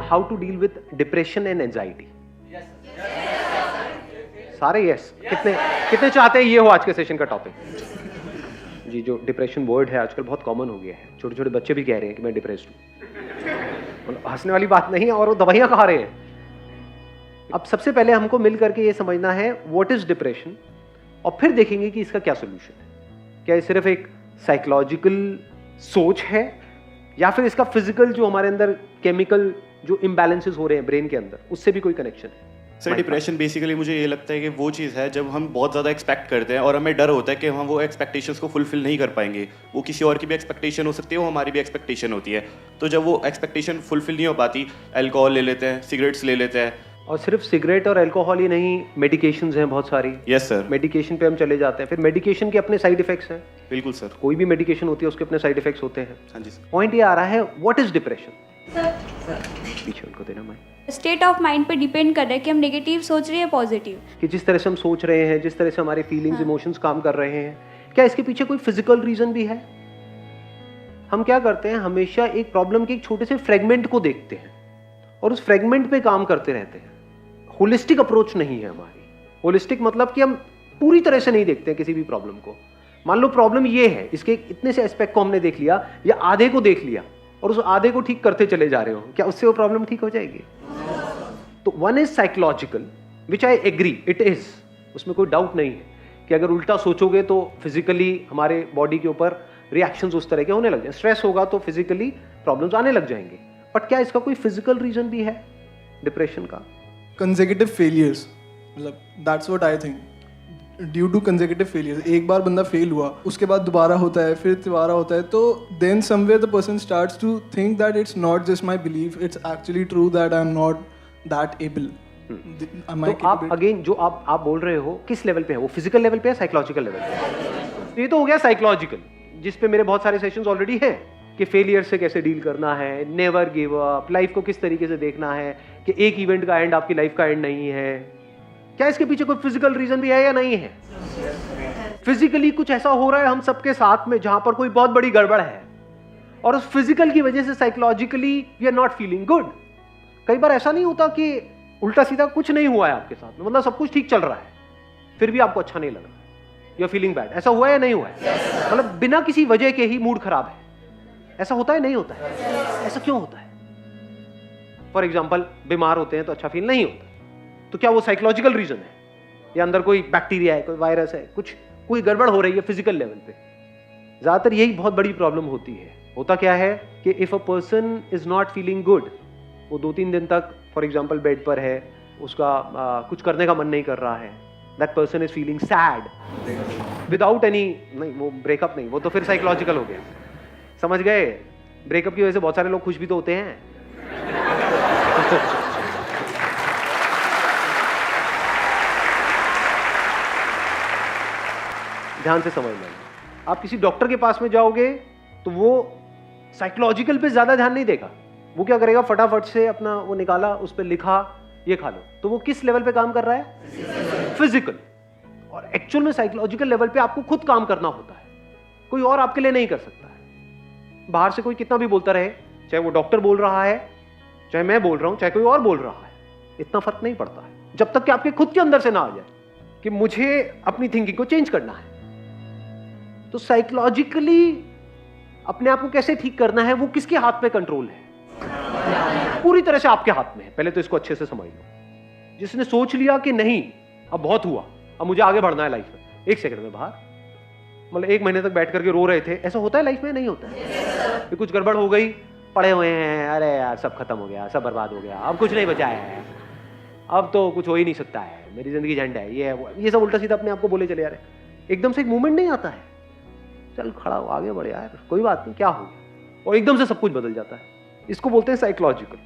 How to deal with depression and anxiety? सारे yes. कितने चाहते हैं ये हो आज के सेशन का टॉपिक? जी, जो डिप्रेशन वर्ड है आजकल बहुत कॉमन हो गया है, छोटे छोटे बच्चे भी कह रहे हैं कि मैं डिप्रेस्ड हूँ। हंसने वाली बात नहीं है, और वो दवाइयाँ खा रहे हैं। अब सबसे पहले हमको मिल करके ये समझना है व्हाट इज डिप्रेशन, और फिर देखेंगे कि इसका क्या सोल्यूशन है। क्या ये सिर्फ एक साइकोलॉजिकल सोच है, या फिर इसका फिजिकल जो हमारे अंदर केमिकल जो इम्बैलेंसेस हो रहे हैं ब्रेन के अंदर, उससे भी कोई कनेक्शन है? सर, डिप्रेशन बेसिकली मुझे ये लगता है कि वो चीज़ है जब हम बहुत ज़्यादा एक्सपेक्ट करते हैं और हमें डर होता है कि हम वो एक्सपेक्टेशंस को फुलफिल नहीं कर पाएंगे। वो किसी और की भी एक्सपेक्टेशन हो सकती है, वो हमारी भी एक्सपेक्टेशन होती है। तो जब वो एक्सपेक्टेशन फुलफिल नहीं हो पाती, अल्कोहल ले लेते हैं, सिगरेट्स ले लेते हैं। और सिर्फ सिगरेट और अल्कोहल ही नहीं, मेडिकेशंस हैं बहुत सारी। Yes sir. मेडिकेशन पे हम चले जाते हैं, फिर मेडिकेशन के अपने साइड इफेक्ट्स हैं। बिल्कुल सर। कोई भी मेडिकेशन होती है उसके अपने साइड इफेक्ट्स होते हैं। हाँ जी सर। पॉइंट ये आ रहा है, व्हाट इज डिप्रेशन? पीछे उनको देना मैं। स्टेट ऑफ माइंड पे डिपेंड कर रहा है कि हम नेगेटिव सोच रहे हैं पॉजिटिव। कि जिस तरह से हम सोच रहे हैं, जिस तरह से हमारे फीलिंग्स इमोशंस काम कर रहे हैं, क्या इसके पीछे कोई फिजिकल रीजन भी है? हम क्या करते हैं, हमेशा एक प्रॉब्लम के एक छोटे से फ्रेगमेंट को देखते हैं और उस फ्रेगमेंट पे काम करते रहते हैं। होलिस्टिक अप्रोच नहीं है हमारी। होलिस्टिक मतलब कि हम पूरी तरह से नहीं देखते हैं किसी भी प्रॉब्लम को। मान लो प्रॉब्लम ये है, इसके इतने से एस्पेक्ट को हमने देख लिया या आधे को देख लिया और उस आधे को ठीक करते चले जा रहे हो, क्या उससे वो प्रॉब्लम ठीक हो जाएगी? तो one is psychological, which I agree it is, उसमें कोई डाउट नहीं है कि अगर उल्टा सोचोगे तो फिजिकली हमारे बॉडी के ऊपर रिएक्शंस उस तरह के होने लग जाए। स्ट्रेस होगा तो फिजिकली प्रॉब्लम्स आने लग जाएंगे। बट क्या इसका कोई फिजिकल रीजन भी है डिप्रेशन का? कंसेक्यूटिव फेलियर्स, मतलब that's what I think, due to consecutive failures. एक बार बंदा फेल हुआ, उसके बाद दोबारा होता है, फिर दोबारा होता है, तो then somewhere the person starts to think that it's not just my belief, it's actually true that I am not that able. तो आप अगेन जो आप बोल रहे हो किस लेवल पे है? वो फिजिकल लेवल पे है, साइकोलॉजिकल लेवल पे? ये तो हो गया साइकोलॉजिकल, जिस पे मेरे बहुत सारे सेशंस ऑलरेडी हैं कि फेलियर से कैसे डील करना है, नेवर गिव अप, लाइफ को किस तरीके से देखना है कि एक इवेंट का एंड आपकी लाइफ का एंड नहीं है। क्या इसके पीछे कोई फिजिकल रीजन भी है या नहीं है? फिजिकली कुछ ऐसा हो रहा है हम सबके साथ में जहां पर कोई बहुत बड़ी गड़बड़ है, और उस फिजिकल की वजह से psychologically we are not feeling good. कई बार ऐसा नहीं होता कि उल्टा सीधा कुछ नहीं हुआ है आपके साथ में, मतलब सब कुछ ठीक चल रहा है, फिर भी आपको अच्छा नहीं लग रहा, यू आर फीलिंग बैड। ऐसा हुआ है या नहीं हुआ है? मतलब बिना किसी वजह के ही मूड खराब है, ऐसा होता है नहीं होता है? ऐसा क्यों होता है? फॉर एग्जाम्पल बीमार होते हैं तो अच्छा फील नहीं होता, तो क्या वो साइकोलॉजिकल रीजन है या अंदर कोई बैक्टीरिया है, कोई वायरस है, कुछ कोई गड़बड़ हो रही है फिजिकल लेवल पे? ज्यादातर यही बहुत बड़ी प्रॉब्लम होती है। होता क्या है कि if a person is not feeling good, वो 2-3 दिन तक फॉर एग्जाम्पल बेड पर है, उसका कुछ करने का मन नहीं कर रहा है, that person is feeling sad without any, नहीं वो ब्रेकअप नहीं, वो तो फिर साइकोलॉजिकल हो गया। समझ गए? ब्रेकअप की वजह से बहुत सारे लोग खुश भी तो होते हैं। ध्यान से समझ लेना, आप किसी डॉक्टर के पास में जाओगे तो वो साइकोलॉजिकल पे ज्यादा ध्यान नहीं देगा। वो क्या करेगा, फटाफट से अपना वो निकाला, उस पर लिखा ये खा लो, तो वो किस लेवल पे काम कर रहा है? फिजिकल। और एक्चुअल में साइकोलॉजिकल लेवल पे आपको खुद काम करना होता है, कोई और आपके लिए नहीं कर सकता है। बाहर से कोई कितना भी बोलता रहे, चाहे वो डॉक्टर बोल रहा है, चाहे मैं बोल रहा हूं, चाहे कोई और बोल रहा है, इतना फर्क नहीं पड़ता है जब तक कि आपके खुद के अंदर से ना आ जाए कि मुझे अपनी थिंकिंग को चेंज करना है। तो साइकोलॉजिकली अपने आप को कैसे ठीक करना है, वो किसके हाथ में कंट्रोल है? पूरी तरह से आपके हाथ में है। पहले तो इसको अच्छे से समझ लो। जिसने सोच लिया कि नहीं अब बहुत हुआ, अब मुझे आगे बढ़ना है लाइफ में, 1 सेकंड में बाहर, मतलब 1 महीने तक बैठ करके रो रहे थे, ऐसा होता है लाइफ में? नहीं होता है। कुछ गड़बड़ हो गई, पड़े हुए हैं, अरे यार सब खत्म हो गया, सब बर्बाद हो गया, अब कुछ नहीं बचा है, अब तो कुछ हो ही नहीं सकता है, मेरी जिंदगी झंड है, ये सब उल्टा सीधा अपने आप को बोले चले जा रहे। एकदम से एक मूवमेंट नहीं आता है, चल खड़ा हो आगे बढ़े यार, कोई बात नहीं, क्या हो गया, और एकदम से सब कुछ बदल जाता है। इसको बोलते हैं साइकोलॉजिकल।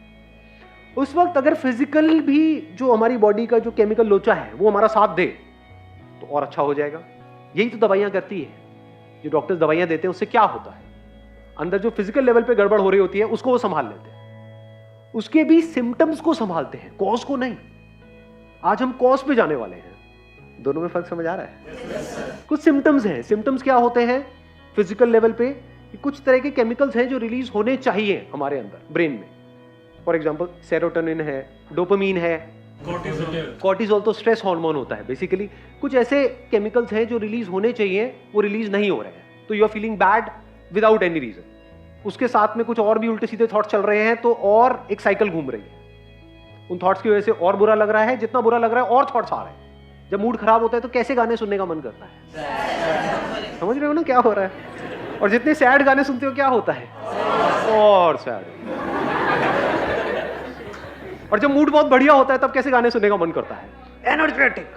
उस वक्त अगर फिजिकल भी जो हमारी बॉडी का जो केमिकल लोचा है वो हमारा साथ दे तो और अच्छा हो जाएगा। यही तो दवाइयां करती है, जो डॉक्टर्स दवाइयां देते हैं उससे क्या होता है, अंदर जो फिजिकल लेवल पे गड़बड़ हो रही होती है उसको वो संभाल लेते हैं, उसके भी सिम्टम्स को संभालते हैं, कॉज को नहीं। आज हम कॉज पे जाने वाले हैं, दोनों में फर्क समझ आ रहा है? कुछ सिम्टम्स हैं। सिम्टम्स क्या होते हैं फिजिकल लेवल पे? कुछ तरह के केमिकल्स हैं जो रिलीज होने चाहिए हमारे अंदर ब्रेन में। फॉर एग्जाम्पल सेरोटोनिन है, डोपामीन है, कॉर्टिसोल तो स्ट्रेस हार्मोन होता है बेसिकली। कुछ ऐसे केमिकल्स हैं जो रिलीज होने चाहिए, वो रिलीज नहीं हो रहे हैं, तो you are feeling bad without any reason. उसके साथ में कुछ और भी उल्टे सीधे थॉट्स चल रहे हैं, तो और एक साइकिल घूम रही है। उन थॉट्स की वजह से और बुरा लग रहा है, जितना बुरा लग रहा है और थॉट्स आ रहे हैं। जब मूड खराब होता है तो कैसे गाने सुनने का मन करता है? समझ रहे हो ना क्या हो रहा है? और जितने सैड गाने सुनते हो क्या होता है? और सैड। और जब मूड बहुत बढ़िया होता है तब कैसे गाने सुनने का मन करता है? एनर्जेटिक।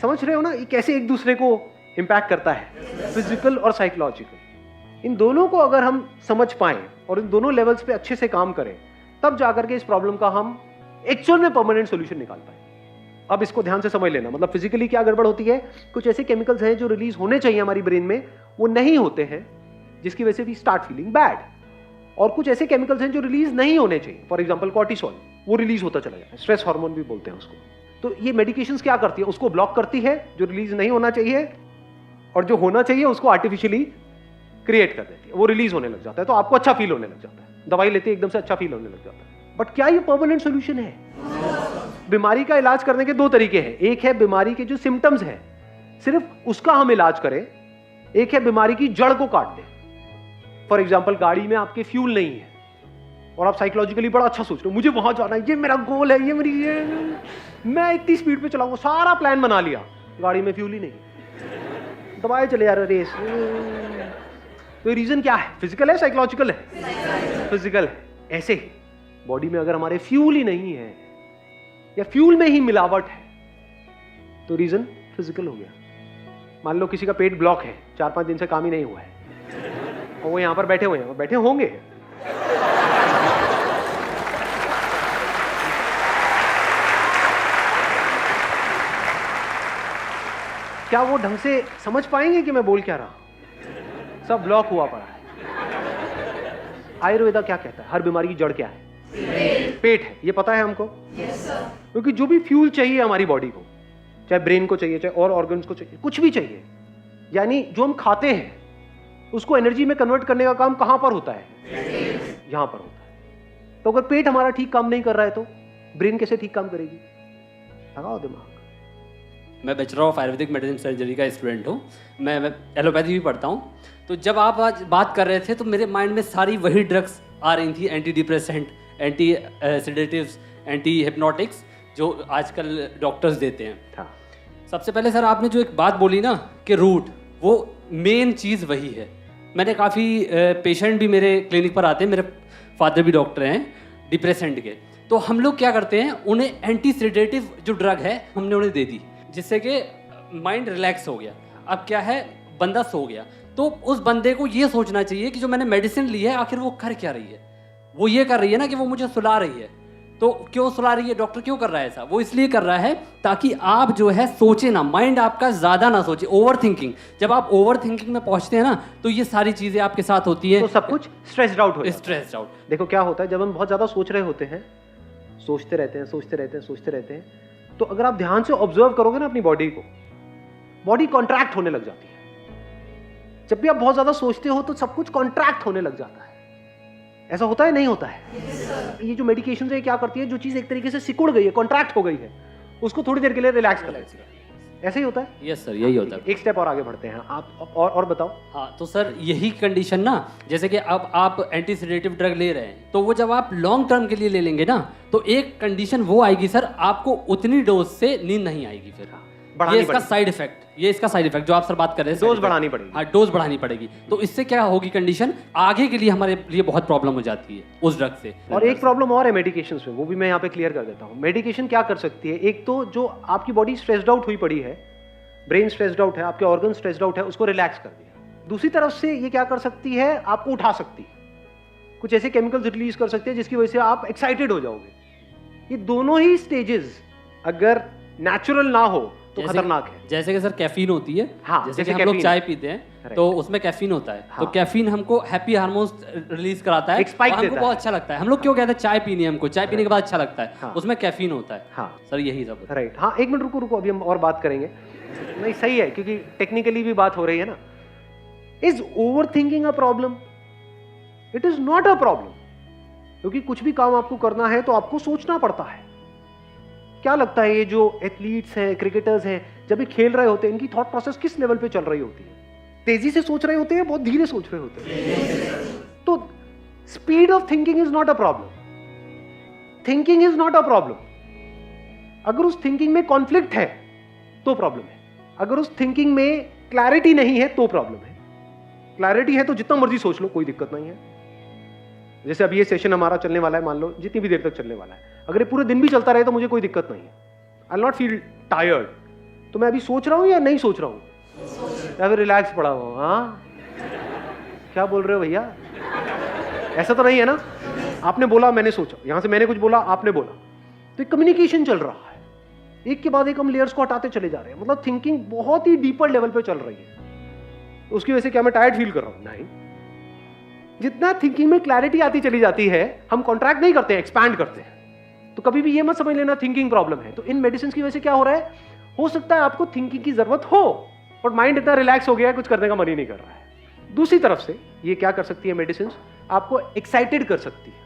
समझ रहे हो ना ये कैसे एक दूसरे को इंपैक्ट करता है, फिजिकल और साइकोलॉजिकल। इन दोनों को अगर हम समझ पाएं और इन दोनों लेवल्स पे अच्छे से काम करें, तब जाकर के इस प्रॉब्लम का हम एक्चुअल में परमानेंट सॉल्यूशन निकाल पाए। अब इसको ध्यान से समझ लेना, मतलब फिजिकली क्या गड़बड़ होती है, कुछ ऐसे केमिकल्स हैं जो रिलीज होने चाहिए हमारी ब्रेन में, वो नहीं होते हैं, जिसकी वजह से वी स्टार्ट फीलिंग बैड। और कुछ ऐसे केमिकल्स हैं जो रिलीज नहीं होने चाहिए, फॉर एग्जांपल कॉर्टिसोल, वो रिलीज होता चला जाता है, स्ट्रेस हार्मोन भी बोलते हैं उसको। तो ये मेडिकेशंस क्या करती है, उसको ब्लॉक करती है, जो रिलीज नहीं होना चाहिए, और जो होना चाहिए उसको आर्टिफिशियली क्रिएट कर देती है, वो रिलीज होने लग जाता है, तो आपको अच्छा फील होने लग जाता है, दवाई लेते एकदम से अच्छा फील होने लग जाता है। बट क्या ये परमानेंट सोल्यूशन है? बीमारी का इलाज करने के दो तरीके हैं, एक है बीमारी के जो सिम्टम्स हैं सिर्फ उसका हम इलाज करें, एक है बीमारी की जड़ को काट दें। फॉर एग्जाम्पल गाड़ी में आपके फ्यूल नहीं है और आप साइकोलॉजिकली बड़ा अच्छा सोच रहे हो, मुझे वहां जाना है, ये मेरा गोल है, मैं इतनी स्पीड पे चलाऊंगा, सारा प्लान बना लिया, गाड़ी में फ्यूल ही नहीं, दबाए चले जा रहे रेस। तो रीजन क्या है? फिजिकल है, साइकोलॉजिकल है? फिजिकल है। ऐसे ही बॉडी में अगर हमारे फ्यूल ही नहीं है या फ्यूल में ही मिलावट है, तो रीजन फिजिकल हो गया। मान लो किसी का पेट ब्लॉक है, 4-5 दिन से काम ही नहीं हुआ है, और वो यहां पर बैठे हुए हैं, बैठे होंगे, क्या वो ढंग से समझ पाएंगे कि मैं बोल क्या रहा हूं? सब ब्लॉक हुआ पड़ा है। आयुर्वेदा क्या कहता है, हर बीमारी की जड़ क्या है? पेट है। ये पता है हमको? क्योंकि जो भी फ्यूल चाहिए हमारी बॉडी को, चाहे ब्रेन को चाहिए, चाहे और ऑर्गन्स को चाहिए, कुछ भी चाहिए, यानी जो हम खाते हैं उसको एनर्जी में कन्वर्ट करने का काम कहां पर होता है? यहां पर होता है। तो अगर पेट हमारा ठीक काम नहीं कर रहा है तो ब्रेन कैसे ठीक काम करेगी? लगाओ दिमाग। मैं bachelor of Ayurvedic medicine surgery का स्टूडेंट हूँ, मैं एलोपैथी भी पढ़ता हूँ। तो जब आप आज बात कर रहे थे तो मेरे माइंड में सारी वही ड्रग्स आ रही थी, anti depressant, anti sedatives, anti hypnotics, जो आजकल डॉक्टर्स देते हैं। हाँ। सबसे पहले सर आपने जो एक बात बोली ना कि रूट, वो मेन चीज़ वही है। मैंने काफ़ी पेशेंट भी मेरे क्लिनिक पर आते हैं, मेरे फादर भी डॉक्टर हैं डिप्रेसेंट के, तो हम लोग क्या करते हैं, उन्हें एंटी सेडेटिव जो ड्रग है हमने उन्हें दे दी, जिससे कि माइंड रिलैक्स हो गया। अब क्या है, बंदा सो गया, तो उस बंदे को ये सोचना चाहिए कि जो मैंने मेडिसिन ली है आखिर वो कर क्या रही है। वो ये कर रही है ना कि वो मुझे सुला रही है, तो क्यों सुला रही है, डॉक्टर क्यों कर रहा है ऐसा? वो इसलिए कर रहा है ताकि आप जो है सोचे ना, माइंड आपका ज़्यादा ना सोचे, ओवर थिंकिंग। जब आप ओवर थिंकिंग में पहुंचते हैं ना तो ये सारी चीज़ें आपके साथ होती हैं, तो सब कुछ स्ट्रेस्ड आउट हो जाता है। Stressed out. देखो क्या होता है, जब हम बहुत ज़्यादा सोच रहे होते हैं, सोचते रहते हैं, तो अगर आप ध्यान से ऑब्जर्व करोगे ना अपनी बॉडी को, बॉडी कॉन्ट्रैक्ट होने लग जाती है। जब भी आप बहुत ज्यादा सोचते हो तो सब कुछ कॉन्ट्रैक्ट होने लग जाता है। ऐसा होता है, नहीं होता है? ये जो मेडिकेशन है क्या करती है, जो चीज एक तरीके से सिकुड़ गई है, कॉन्ट्रैक्ट हो गई है, उसको थोड़ी देर के लिए रिलैक्स कर देती है। ऐसे ही होता है? यस सर, यही होता है। एक स्टेप और आगे बढ़ते हैं आप, और बताओ। हाँ, तो सर यही कंडीशन ना, जैसे कि अब आप एंटी सेडेटिव ड्रग ले रहे हैं, तो वो जब आप लॉन्ग टर्म के लिए ले लेंगे ना, तो एक कंडीशन वो आएगी सर, आपको उतनी डोज से नींद नहीं आएगी फिर। ये इसका साइड इफेक्ट, जो आप सर बात कर रहे हैं, डोज बढ़ानी पड़ेगी। हाँ, डोज बढ़ानी पड़ेगी। तो इससे क्या होगी कंडीशन, आगे के लिए हमारे लिए बहुत प्रॉब्लम हो जाती है उस ड्रग से। और एक प्रॉब्लम और है मेडिकेशन में, वो भी मैं यहाँ पे क्लियर कर देता हूँ। मेडिकेशन क्या कर सकती है, एक तो जो आपकी बॉडी स्ट्रेस्ड आउट हुई पड़ी है, ब्रेन स्ट्रेस्ड आउट है, आपके ऑर्गन स्ट्रेस्ड आउट है, उसको रिलैक्स कर दिया। दूसरी तरफ से ये क्या कर सकती है, आपको उठा सकती है, कुछ ऐसे केमिकल्स रिलीज कर सकते हैं जिसकी वजह से आप एक्साइटेड हो जाओगे। ये दोनों ही स्टेजेस अगर नेचुरल ना हो तो खतरनाक है। जैसे कि सर कैफीन होती है, हाँ, जैसे कि हम लोग चाय पीते हैं तो उसमें कैफीन होता है। हाँ। तो कैफीन हमको हैप्पी हार्मोन्स रिलीज कराता है, हमको बहुत अच्छा लगता है। हम लोग क्यों कहते हैं चाय पीनी है, हमको चाय पीने के बाद अच्छा लगता है। हाँ। उसमें कैफीन होता है। हाँ सर, यही सब। राइट। हाँ, एक मिनट रुको, अभी हम और बात करेंगे। नहीं, सही है, क्योंकि टेक्निकली भी बात हो रही है ना। Is over thinking a problem? It is not a problem. क्योंकि कुछ भी काम आपको करना है तो आपको सोचना पड़ता है। क्या लगता है ये जो एथलीट्स हैं, क्रिकेटर्स हैं, जब ये खेल रहे होते हैं इनकी थॉट प्रोसेस किस लेवल पे चल रही होती है? तेजी से सोच रहे होते हैं, बहुत धीरे सोच रहे होते हैं? तो speed of thinking is not a problem, thinking is not a problem. अगर उस थिंकिंग में कॉन्फ्लिक्ट है तो प्रॉब्लम है, अगर उस थिंकिंग में क्लैरिटी नहीं है तो प्रॉब्लम है। क्लैरिटी है तो जितना मर्जी सोच लो, कोई दिक्कत नहीं है। जैसे अभी ये सेशन हमारा चलने वाला है, मान लो जितनी भी देर तक चलने वाला है, अगर ये पूरे दिन भी चलता रहे तो मुझे कोई दिक्कत नहीं है। आई नॉट फील टायर्ड। तो मैं अभी सोच रहा हूं या नहीं सोच रहा हूं, या फिर रिलैक्स पड़ा हुआ? हाँ, क्या बोल रहे हो भैया? ऐसा तो नहीं है ना? आपने बोला, मैंने सोचा, यहां से मैंने कुछ बोला, आपने बोला, तो एक कम्युनिकेशन चल रहा है। एक के बाद एक हम लेयर्स को हटाते चले जा रहे हैं, मतलब थिंकिंग बहुत ही डीपर लेवल पे चल रही है। तो उसकी वजह से क्या मैं टायर्ड फील कर रहा हूं? नहीं। जितना थिंकिंग में क्लैरिटी आती चली जाती है, हम कॉन्ट्रैक्ट नहीं करते हैं, एक्सपैंड करते हैं। तो कभी भी ये मत समझ लेना थिंकिंग प्रॉब्लम है। तो इन मेडिसिन की वजह से क्या हो रहा है, हो सकता है आपको थिंकिंग की जरूरत हो, बट माइंड इतना रिलैक्स हो गया है, कुछ करने का मन ही नहीं कर रहा है। दूसरी तरफ से ये क्या कर सकती है मेडिसिन, आपको एक्साइटेड कर सकती है।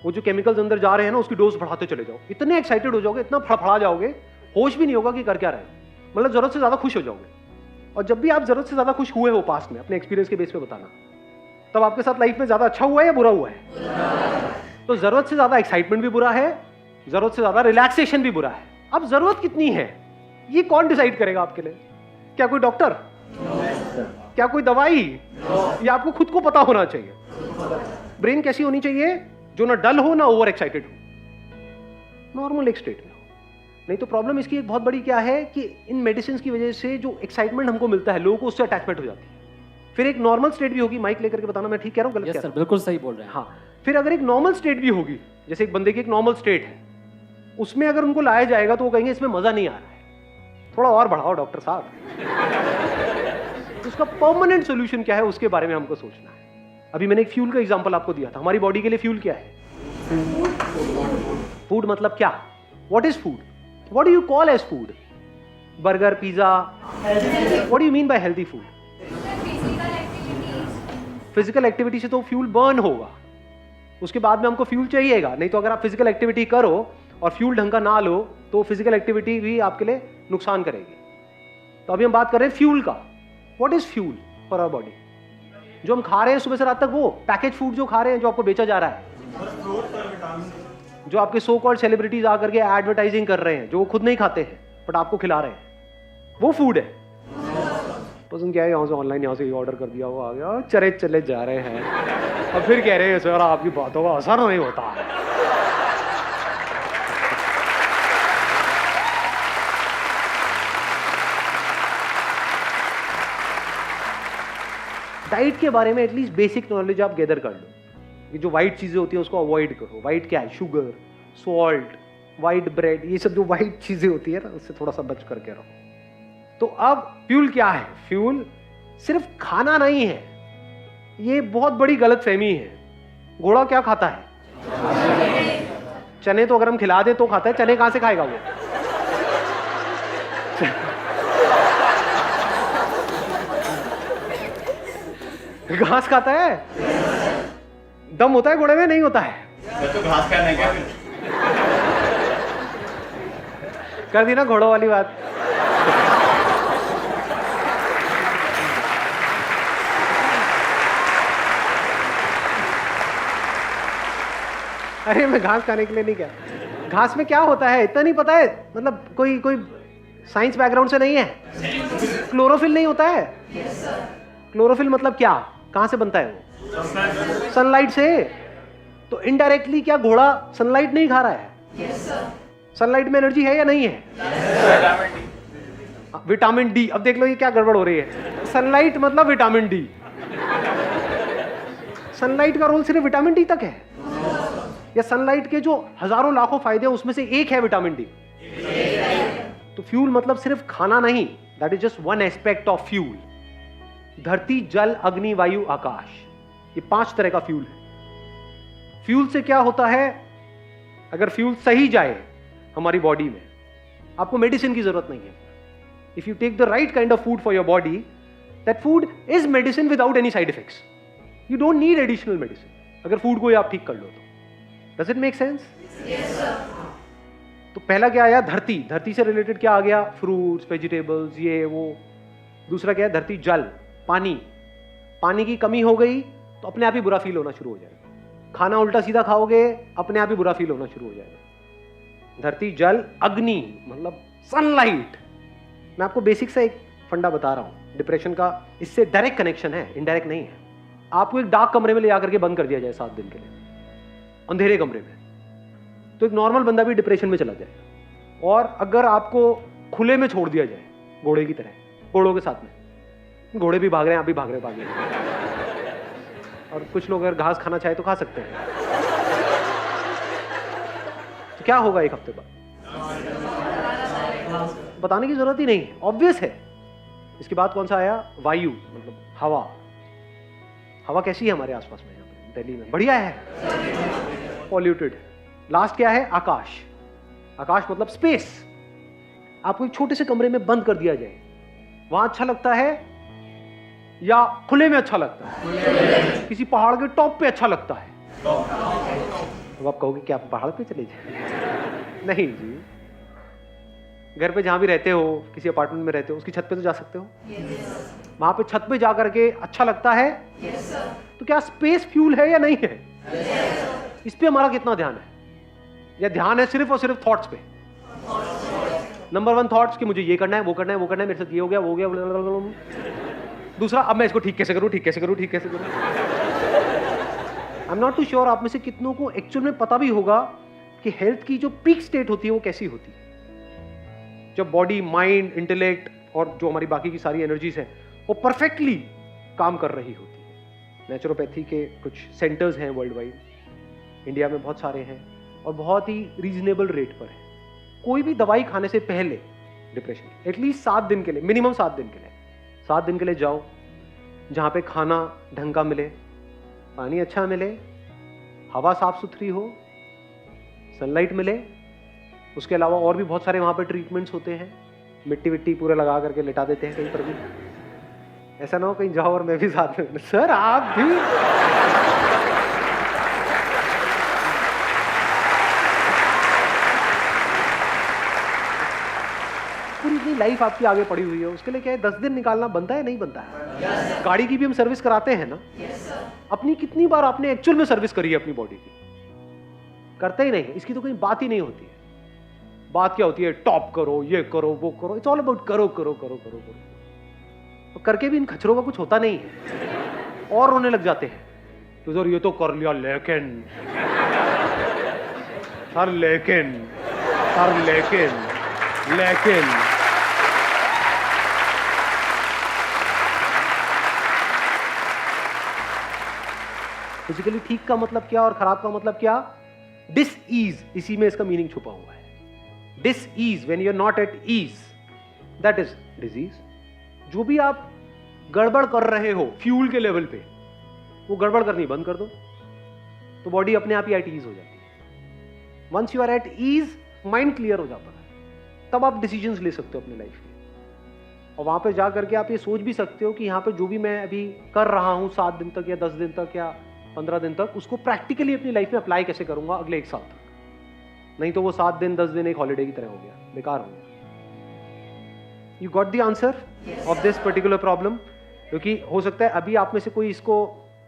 वो जो केमिकल्स अंदर जा रहे हैं ना, उसकी डोज बढ़ाते चले जाओ, इतने एक्साइटेड हो जाओगे, इतना फड़फड़ा जाओगे, होश भी नहीं होगा कि कर क्या रहे हैं, मतलब जरूरत से ज्यादा खुश हो जाओगे। और जब भी आप जरूरत से ज्यादा खुश हुए हो पास्ट में, अपने एक्सपीरियंस के बेस पे बताना, तब आपके साथ लाइफ में ज्यादा अच्छा हुआ है या बुरा हुआ है? तो जरूरत से ज्यादा एक्साइटमेंट भी बुरा है, जरूरत से ज्यादा रिलैक्सेशन भी बुरा है। अब जरूरत कितनी है ये कौन डिसाइड करेगा आपके लिए? क्या कोई डॉक्टर? क्या कोई दवाई? या आपको खुद को पता होना चाहिए? ब्रेन कैसी होनी चाहिए, जो ना डल हो ना ओवर एक्साइटेड हो, नॉर्मल एक स्टेट में हो। नहीं तो प्रॉब्लम इसकी एक बहुत बड़ी क्या है कि इन मेडिसिन की वजह से जो एक्साइटमेंट हमको मिलता है, लोगों को उससे अटैचमेंट हो जाती है। फिर एक नॉर्मल स्टेट भी होगी, माइक लेकर के बताना मैं ठीक कह रहा हूँ, गलत कह रहा हूँ? बिल्कुल सही बोल रहे हैं। हाँ, फिर अगर एक नॉर्मल स्टेट भी होगी, जैसे एक बंदे की एक नॉर्मल स्टेट है, उसमें अगर उनको लाया जाएगा तो वो कहेंगे इसमें मजा नहीं आ रहा है, थोड़ा और बढ़ाओ डॉक्टर साहब। उसका परमानेंट सोल्यूशन क्या है उसके बारे में हमको सोचना है। अभी मैंने एक फ्यूल का एग्जांपल आपको दिया था। हमारी बॉडी के लिए फ्यूल क्या है? फूड मतलब क्या? What is food? What do you call as food? Burger, pizza? What do you mean by healthy food? Physical activity से तो फ्यूल बर्न होगा, उसके बाद में हमको फ्यूल चाहिएगा। नहीं तो अगर आप फिजिकल एक्टिविटी करो और फ्यूल ढंग का ना लो तो फिजिकल एक्टिविटी भी आपके लिए नुकसान करेगी। तो अभी हम बात कर रहे हैं फ्यूल का। What is fuel for our body? जो हम खा रहे हैं सुबह से रात तक, वो पैकेज फूड जो खा रहे हैं, जो आपको बेचा जा रहा है, जो आपके सो कॉल्ड सेलिब्रिटीज आकर के एडवर्टाइजिंग कर रहे हैं, जो वो खुद नहीं खाते हैं बट आपको खिला रहे हैं, वो फूड है। पसंद क्या है, यहाँ से ऑनलाइन यहाँ से ऑर्डर कर दिया, वो आ गया, चले चले जा रहे हैं। अब फिर कह रहे हैं सर आपकी बातों का असर नहीं होता है। डाइट के बारे में एटलीस्ट बेसिक नॉलेज आप गैदर कर लो। ये जो वाइट चीजें होती है उसको अवॉइड करो। वाइट क्या है? शुगर, सॉल्ट, वाइट ब्रेड, ये सब जो वाइट चीजें होती है ना, उससे थोड़ा सा बच करके रहो। तो अब फ्यूल क्या है? फ्यूल सिर्फ खाना नहीं है, ये बहुत बड़ी गलतफहमी है। घोड़ा क्या खाता है? चने तो अगर हम खिला दे तो खाता है, चने कहां से खाएगा वो? घास खाता है। दम होता है घोड़े में? नहीं होता है। तो घास खाना है क्या? कर दी ना घोड़ों वाली बात। अरे मैं घास खाने के लिए नहीं कह, घास में क्या होता है इतना नहीं पता है, मतलब कोई साइंस बैकग्राउंड से नहीं है। क्लोरोफिल नहीं होता है? क्लोरोफिल मतलब क्या, कहां से बनता है वो? सनलाइट से। तो इनडायरेक्टली क्या घोड़ा सनलाइट नहीं खा रहा है? सनलाइट में एनर्जी है या नहीं है? Vitamin D. अब देख लो ये क्या गड़बड़ हो रही है। सनलाइट मतलब विटामिन डी। सनलाइट का रोल सिर्फ विटामिन डी तक है, या सनलाइट के जो हजारों लाखों फायदे हैं उसमें से एक है विटामिन डी? तो फ्यूल मतलब सिर्फ खाना नहीं, that is just one aspect of fuel. धरती, जल, अग्नि, वायु, आकाश, ये 5 तरह का फ्यूल है। फ्यूल से क्या होता है, अगर फ्यूल सही जाए हमारी बॉडी में, आपको मेडिसिन की जरूरत नहीं है। If you take the right kind of food for your body, that food is medicine without any side effects. You don't need additional medicine, अगर फूड को ही आप ठीक कर लो तो। Does it make sense? तो पहला क्या आया? धरती। धरती से रिलेटेड क्या आ गया? फ्रूट्स, वेजिटेबल्स, ये वो। दूसरा क्या है? धरती, जल, पानी। पानी की कमी हो गई तो अपने आप ही बुरा फील होना शुरू हो जाएगा। खाना उल्टा सीधा खाओगे, अपने आप ही बुरा फील होना शुरू हो जाएगा। धरती, जल, अग्नि, मतलब सनलाइट। मैं आपको बेसिक सा एक फंडा बता रहा हूं। डिप्रेशन का इससे डायरेक्ट कनेक्शन है, इनडायरेक्ट नहीं है। आपको एक डार्क कमरे में ले जाकर के बंद कर दिया जाए 7 दिन के लिए, अंधेरे कमरे में, तो एक नॉर्मल बंदा भी डिप्रेशन में चला जाएगा। और अगर आपको खुले में छोड़ दिया जाए, घोड़े की तरह, घोड़ों के साथ में, घोड़े भी भाग रहे हैं, आप भी भाग रहे हैं, और कुछ लोग अगर घास खाना चाहे तो खा सकते हैं, तो क्या होगा एक हफ्ते बाद? बताने की जरूरत ही नहीं, ऑब्वियस है। इसके बाद कौन सा आया? वायु, मतलब हवा। हवा कैसी है हमारे आसपास में? यहाँ पे दिल्ली में बढ़िया है, पॉल्यूटेड है। लास्ट क्या है? आकाश। आकाश मतलब स्पेस। आपको एक छोटे से कमरे में बंद कर दिया जाए, वहां अच्छा लगता है या खुले में अच्छा लगता है? किसी पहाड़ के टॉप पे अच्छा लगता है? तो आप कहोगे कि आप पहाड़ पे चले जाए? नहीं जी, घर पे जहां भी रहते हो, किसी अपार्टमेंट में रहते हो, उसकी छत पे तो जा सकते हो। वहां पे छत पे जा करके अच्छा लगता है। तो क्या स्पेस फ्यूल है या नहीं है? इस पे हमारा कितना ध्यान है? या ध्यान है सिर्फ और सिर्फ थॉट्स पे? नंबर 1 थॉट्स कि मुझे ये करना है, वो करना है, वो करना है, मेरे साथ ये हो गया, वो हो गया। दूसरा, अब मैं इसको ठीक कैसे करूं, ठीक कैसे करूं, ठीक कैसे करूं। I am not too sure आप में से कितनों को एक्चुअल में पता भी होगा कि हेल्थ की जो पीक स्टेट होती है वो कैसी होती है, जब बॉडी, माइंड, इंटेलेक्ट और जो हमारी बाकी की सारी एनर्जीज हैं वो परफेक्टली काम कर रही होती है। नेचुरोपैथी के कुछ सेंटर्स हैं वर्ल्ड वाइड, इंडिया में बहुत सारे हैं और बहुत ही रीजनेबल रेट पर है। कोई भी दवाई खाने से पहले डिप्रेशन एटलीस्ट 7 दिन के लिए, मिनिमम 7 दिन के लिए, 7 दिन के लिए जाओ जहां पे खाना ढंग का मिले, पानी अच्छा मिले, हवा साफ सुथरी हो, सनलाइट मिले। उसके अलावा और भी बहुत सारे वहां पे ट्रीटमेंट्स होते हैं, मिट्टी विट्टी पूरा लगा करके लिटा देते हैं कहीं पर भी। ऐसा ना हो कहीं जाओ और मैं भी साथ में, सर आप भी। पूरी इतनी लाइफ आपकी आगे पड़ी हुई है, उसके लिए क्या है 10 दिन निकालना बनता है नहीं बनता है? गाड़ी की भी हम सर्विस कराते हैं ना। अपनी कितनी बार आपने एक्चुअल में सर्विस करी है अपनी बॉडी की? करते ही नहीं, इसकी तो कहीं बात ही नहीं होती है। बात क्या होती है? टॉप करो, ये करो, वो करो। इट्स ऑल अबाउट करो करो करो करो करो। तो करके भी इन खचरों का कुछ होता नहीं है और रोने लग जाते हैं तो सर ये तो कर लिया लेकिन, सर लेकिन, सर लेकिन, लेकिन। फिजिकली ठीक का मतलब क्या और खराब का मतलब क्या? डिस ईज, इसी में इसका मीनिंग छुपा हुआ है। Dis ease, when you are not at ease, that is disease. जो भी आप गड़बड़ कर रहे हो फ्यूल के लेवल पे, वो गड़बड़ करनी बंद कर दो तो बॉडी अपने आप ही एट ईज हो जाती है। Once you are at ease, mind clear हो जाता है, तब आप डिसीजंस ले सकते हो अपनी लाइफ के। और वहां पे जा करके आप ये सोच भी सकते हो कि यहाँ पे जो भी मैं अभी कर रहा हूं 7 दिन तक या 10 दिन तक या 15 दिन तक, उसको प्रैक्टिकली अपनी लाइफ में अप्लाई कैसे करूंगा अगले 1 साल तक। नहीं तो वो 7 दिन 10 दिन एक हॉलीडे की तरह हो गया, बेकार हो गया। You got the answer of this particular problem? क्योंकि हो सकता है अभी आप में से कोई इसको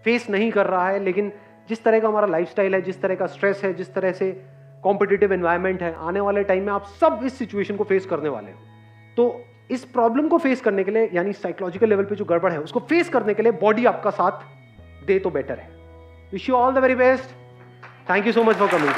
फेस नहीं कर रहा है, लेकिन जिस तरह का हमारा लाइफस्टाइल है, जिस तरह का स्ट्रेस है, जिस तरह से कॉम्पिटिटिव एनवायरनमेंट है, आने वाले टाइम में आप सब इस सिचुएशन को फेस करने वाले हो। तो इस प्रॉब्लम को फेस करने के लिए, यानी साइकोलॉजिकल लेवल पे जो गड़बड़ है उसको फेस करने के लिए बॉडी आपका साथ दे तो बेटर है। Wish you all the very best. Thank you so much for coming.